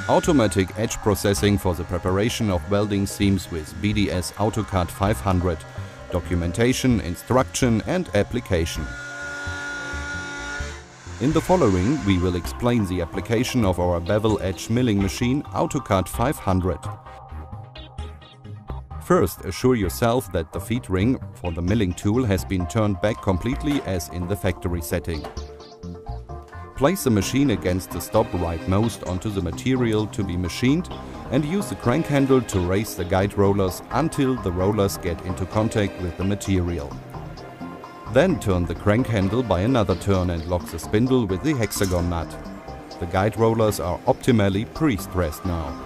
Automatic edge processing for the preparation of welding seams with BDS AutoCAD 500, documentation, instruction and application. In the following we will explain the application of our bevel edge milling machine AutoCAD 500. First, assure yourself that the feed ring for the milling tool has been turned back completely as in the factory setting. Place the machine against the stop rightmost onto the material to be machined and use the crank handle to raise the guide rollers until the rollers get into contact with the material. Then turn the crank handle by another turn and lock the spindle with the hexagon nut. The guide rollers are optimally pre-stressed now.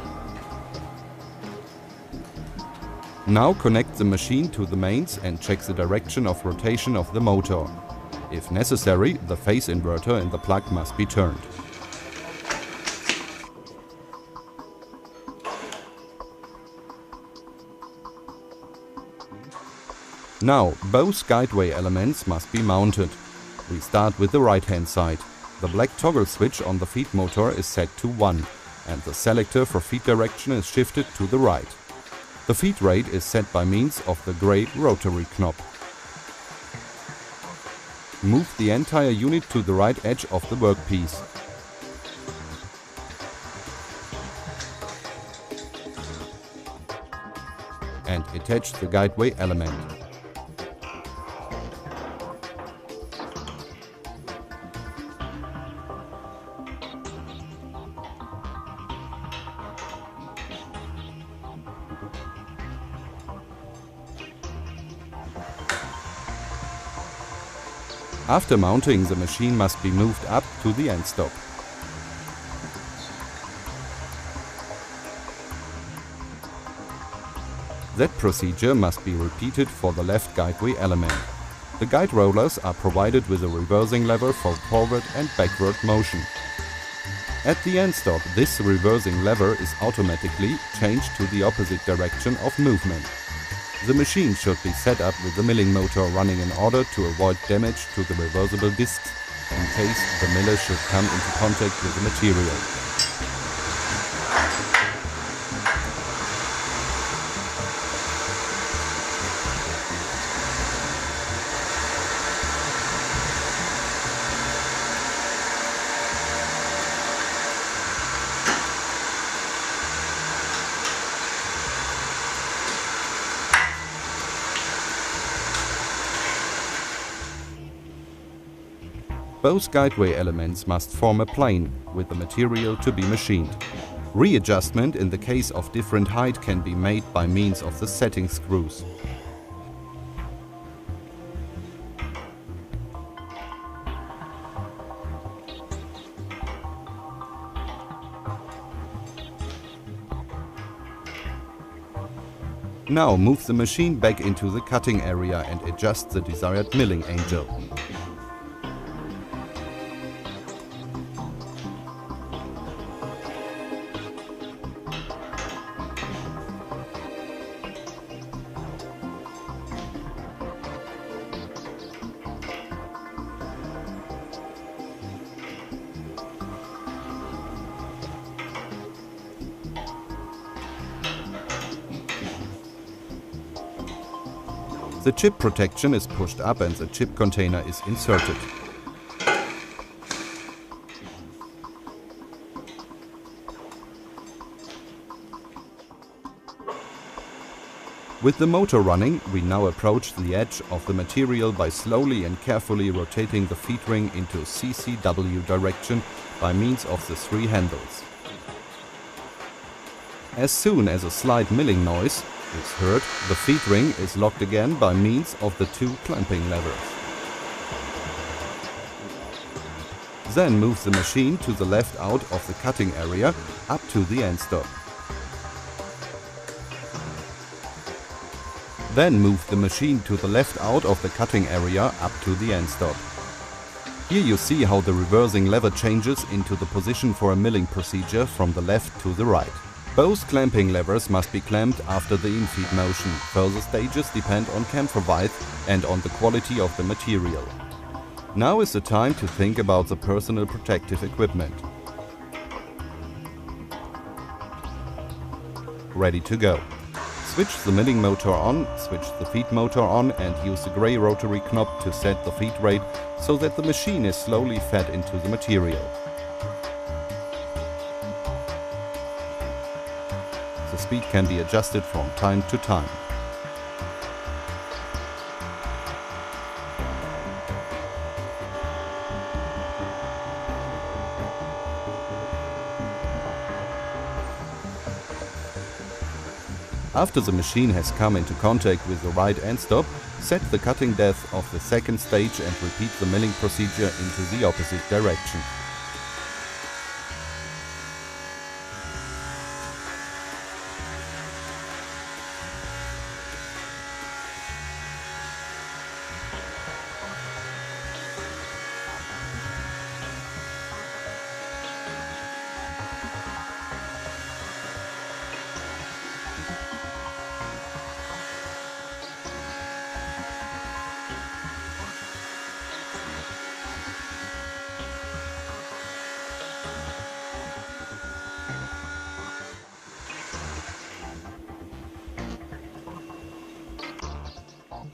Now connect the machine to the mains and check the direction of rotation of the motor. If necessary, the phase inverter in the plug must be turned. Now, both guideway elements must be mounted. We start with the right-hand side. The black toggle switch on the feed motor is set to 1 and the selector for feed direction is shifted to the right. The feed rate is set by means of the grey rotary knob. Move the entire unit to the right edge of the workpiece. And attach the guideway element. After mounting, the machine must be moved up to the end stop. That procedure must be repeated for the left guideway element. The guide rollers are provided with a reversing lever for forward and backward motion. At the end stop, this reversing lever is automatically changed to the opposite direction of movement. The machine should be set up with the milling motor running in order to avoid damage to the reversible discs in case the miller should come into contact with the material. Both guideway elements must form a plane with the material to be machined. Readjustment in the case of different height can be made by means of the setting screws. Now move the machine back into the cutting area and adjust the desired milling angle. The chip protection is pushed up and the chip container is inserted. With the motor running, we now approach the edge of the material by slowly and carefully rotating the feed ring into CCW direction by means of the 3 handles. As soon as a slight milling noise is heard, the feed ring is locked again by means of the 2 clamping levers. Then move the machine to the left out of the cutting area up to the end stop. Then move the machine to the left out of the cutting area up to the end stop. Here you see how the reversing lever changes into the position for a milling procedure from the left to the right. Both clamping levers must be clamped after the in-feed motion. Further stages depend on camphor width and on the quality of the material. Now is the time to think about the personal protective equipment. ready to go. Switch the milling motor on, switch the feed motor on and use the grey rotary knob to set the feed rate so that the machine is slowly fed into the material. The speed can be adjusted from time to time. After the machine has come into contact with the right end stop, set the cutting depth of the second stage and repeat the milling procedure into the opposite direction.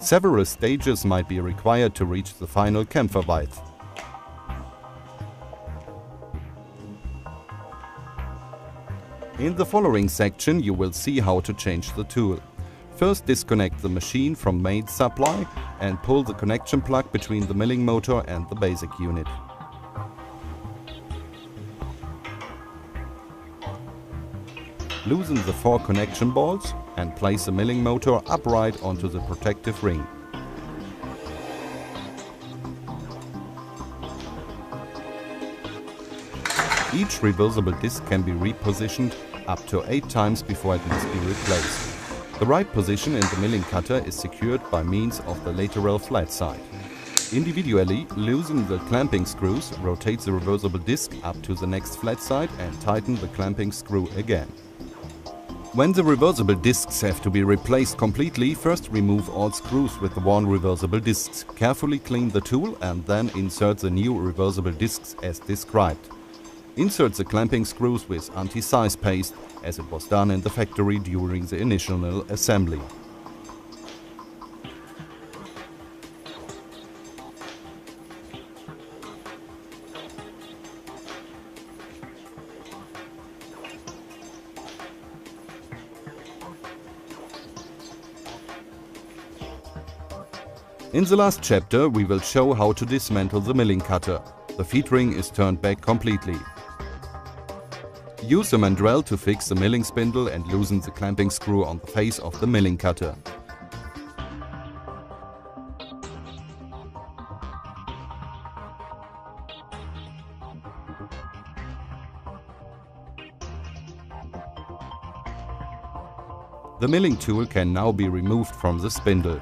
Several stages might be required to reach the final chamfer width. In the following section you will see how to change the tool. First, disconnect the machine from main supply and pull the connection plug between the milling motor and the basic unit. Loosen the 4 connection bolts and place the milling motor upright onto the protective ring. Each reversible disc can be repositioned up to 8 times before it must be replaced. The right position in the milling cutter is secured by means of the lateral flat side. Individually, loosen the clamping screws, rotate the reversible disc up to the next flat side and tighten the clamping screw again. When the reversible discs have to be replaced completely, first remove all screws with the worn reversible discs. Carefully clean the tool and then insert the new reversible discs as described. Insert the clamping screws with anti-size paste, as it was done in the factory during the initial assembly. In the last chapter we will show how to dismantle the milling cutter. The feed ring is turned back completely. Use a mandrel to fix the milling spindle and loosen the clamping screw on the face of the milling cutter. The milling tool can now be removed from the spindle.